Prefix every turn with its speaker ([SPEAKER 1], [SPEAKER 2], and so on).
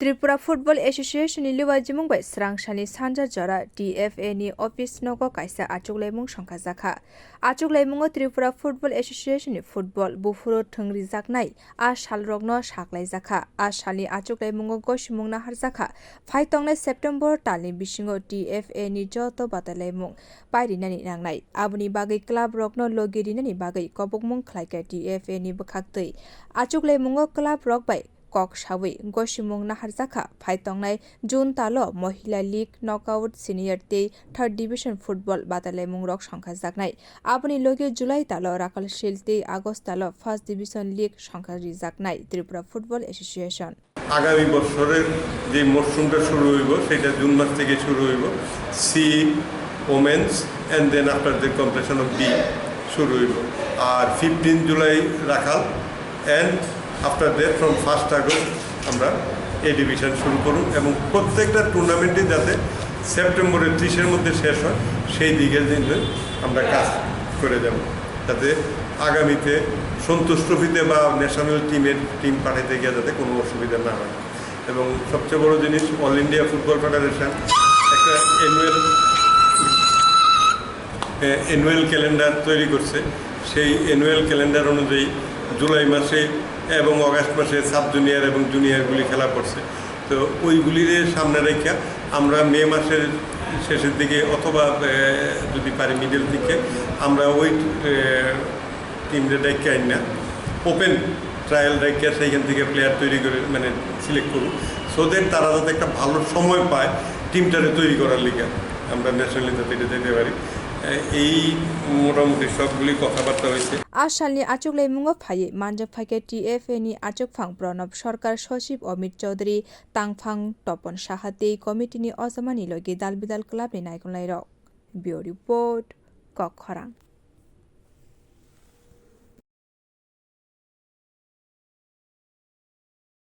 [SPEAKER 1] Tripura Football Association ni liwajimung bai Swrang sani sanja jora TFA ni office nogo kaisa achuglai songsajaknai. Achuglaimungo Tripura Football Association ni football bufuro rwjakha a salrokno saklaijaka a salni achuglaimungo gosimung naharjaka phai tongnai September talni bisingo TFA ni joto batailaimwng pairinani nangnai aboni bagai club rokno logi rinani bagai kobokmung khlaika TFA ni bwkhaktwi achuglaimungo club rok bai kok sawi gosimung naharjaka phai tongnai June talo Mahila League knockout senior tei third division football batailaimwng rok songsajaknai aboni logi July talo rakal shil tei August talo first division league songsajaknai Tripura Football Association
[SPEAKER 2] আগামী বছরের যে মরশুমটা শুরু হইব সেটা June মাস থেকে শুরু হইব C women's and then after the completion of B শুরু হইব আর 15 জুলাই রাখাল and after that from 1st August আমরা এ ডিভিশন শুরু করব এবং প্রত্যেকটা টুর্নামেন্টে যাতে সেপ্টেম্বরের 30 এর মধ্যে শেষ হয় সেই দিকের জন্য আমরা কাজ করে যাব যাতে আগামীতে সন্তোষ ট্রফিতে বা ন্যাশনাল টিম পাঠাইতে গিয়ে যাতে কোনো অসুবিধা না হয় এবং সবচেয়ে বড় জিনিস অল ইন্ডিয়া ফুটবল ফেডারেশন একটা অ্যানুয়াল ক্যালেন্ডার তৈরি করছে সেই অ্যানুয়াল ক্যালেন্ডার অনুযায়ী জুলাই মাসে এবং অগাস্ট মাসে সাব জুনিয়র এবং জুনিয়রগুলি খেলা করছে তো ওইগুলির সামনে রেখে আমরা মে মাসের শেষের দিকে অথবা যদি পারি মিডল দিকে আমরা ওই টিমটা ডাইকে আইন না ওপেন ট্রায়াল ডাইকে সেইখান থেকে প্লেয়ার তৈরি করে মানে সিলেক্ট করুন সো দ্যাট তারা যাতে একটা ভালো সময় পায় টিমটারে তৈরি করার লিগে আমরা ন্যাশনালি যাতে এটা যেতে পারি এই মোটামুটি সবগুলি কথাবার্তা হয়েছে
[SPEAKER 1] salni achuglaimungo phai manjak phaike TFA ni achugphang Pranab sarkar sachib Amit chowdhury tang phang Tapan saha tei committee ni ojama ni logi bidal club ni naikolai rok. Bureau report Swrang.